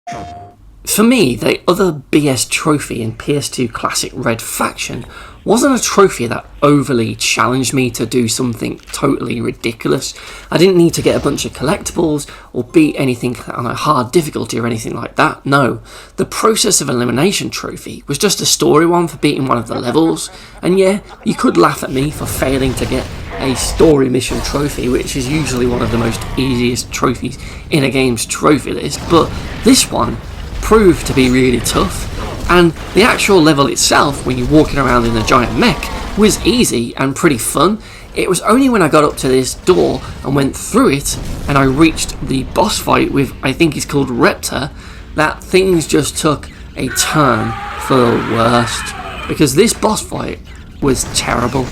For me, the other BS trophy in PS2 Classic Red Faction wasn't a trophy that overly challenged me to do something totally ridiculous. I didn't need to get a bunch of collectibles or beat anything on a hard difficulty or anything like that. No, the Process of Elimination Trophy was just a story one for beating one of the levels, and yeah, you could laugh at me for failing to get a story mission trophy, which is usually one of the most easiest trophies in a game's trophy list, but this one proved to be really tough, and the actual level itself, when you're walking around in a giant mech, was easy and pretty fun. It was only when I got up to this door and went through it and I reached the boss fight with, I think he's called Reptar, that things just took a turn for the worst, because this boss fight was terrible.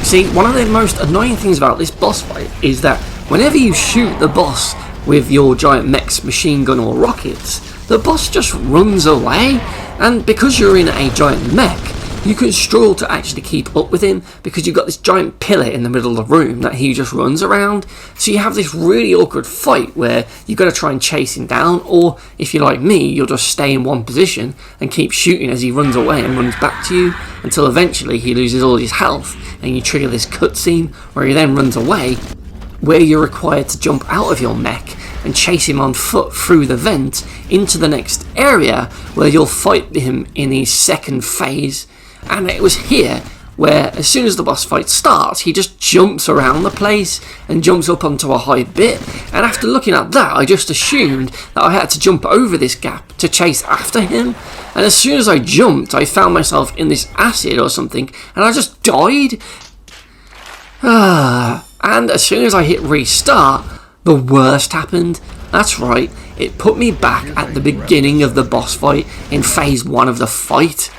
See, one of the most annoying things about this boss fight is that whenever you shoot the boss with your giant mech's machine gun or rockets, the boss just runs away, and because you're in a giant mech, you can struggle to actually keep up with him because you've got this giant pillar in the middle of the room that he just runs around. So you have this really awkward fight where you've got to try and chase him down, or if you're like me, you'll just stay in one position and keep shooting as he runs away and runs back to you until eventually he loses all his health and you trigger this cutscene where he then runs away, where you're required to jump out of your mech and chase him on foot through the vent into the next area where you'll fight him in the second phase. And it was here where as soon as the boss fight starts, he just jumps around the place and jumps up onto a high bit, and after looking at that, I just assumed that I had to jump over this gap to chase after him, and as soon as I jumped, I found myself in this acid or something and I just died. And as soon as I hit restart, the worst happened. That's right, it put me back at the beginning of the boss fight in phase 1 of the fight.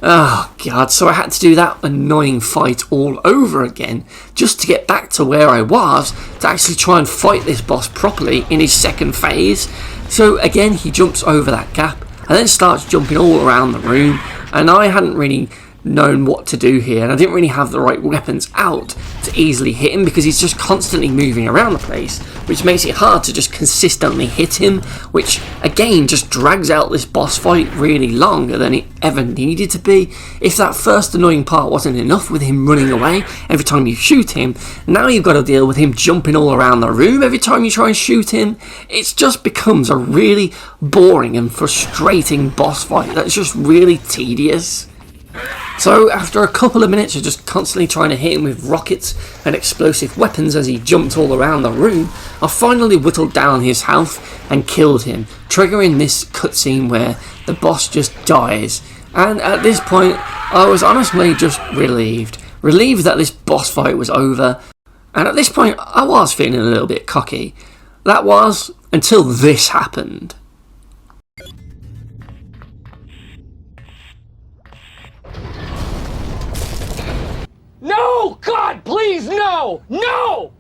Oh god, so I had to do that annoying fight all over again just to get back to where I was to actually try and fight this boss properly in his second phase. So again, he jumps over that gap and then starts jumping all around the room, and I hadn't really known what to do here, and I didn't really have the right weapons out to easily hit him because he's just constantly moving around the place, which makes it hard to just consistently hit him, which again just drags out this boss fight really longer than it ever needed to be. If that first annoying part wasn't enough with him running away every time you shoot him, now you've got to deal with him jumping all around the room every time you try and shoot him. It just becomes a really boring and frustrating boss fight that's just really tedious. So after a couple of minutes of just constantly trying to hit him with rockets and explosive weapons as he jumped all around the room, I finally whittled down his health and killed him, triggering this cutscene where the boss just dies. And at this point, I was honestly just relieved that this boss fight was over. And at this point, I was feeling a little bit cocky. That was until this happened. No! God, please, no! No!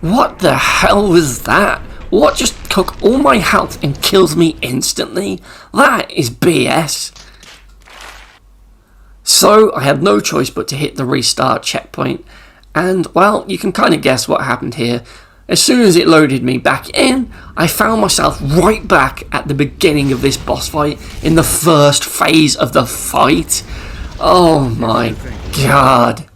What the hell was that? What just took all my health and kills me instantly? That is BS. So I had no choice but to hit the restart checkpoint, and well, you can kind of guess what happened here. As soon as it loaded me back in, I found myself right back at the beginning of this boss fight in the first phase of the fight. Oh my god.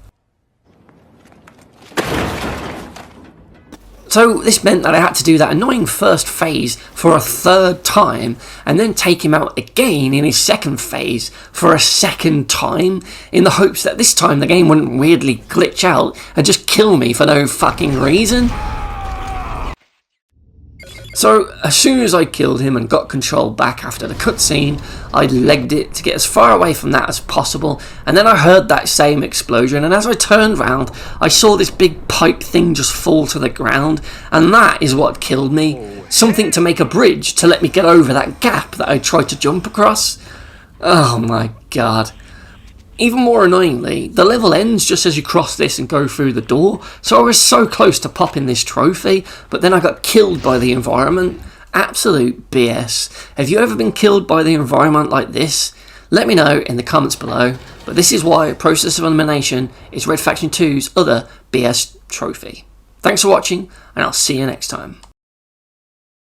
So this meant that I had to do that annoying first phase for a third time and then take him out again in his second phase for a second time in the hopes that this time the game wouldn't weirdly glitch out and just kill me for no fucking reason. So as soon as I killed him and got control back after the cutscene, I legged it to get as far away from that as possible, and then I heard that same explosion, and as I turned round I saw this big pipe thing just fall to the ground, and that is what killed me. Something to make a bridge to let me get over that gap that I tried to jump across. Oh my god. Even more annoyingly, the level ends just as you cross this and go through the door, so I was so close to popping this trophy, but then I got killed by the environment. Absolute BS. Have you ever been killed by the environment like this? Let me know in the comments below, but this is why Process of Elimination is Red Faction 2's other BS trophy. Thanks for watching, and I'll see you next time.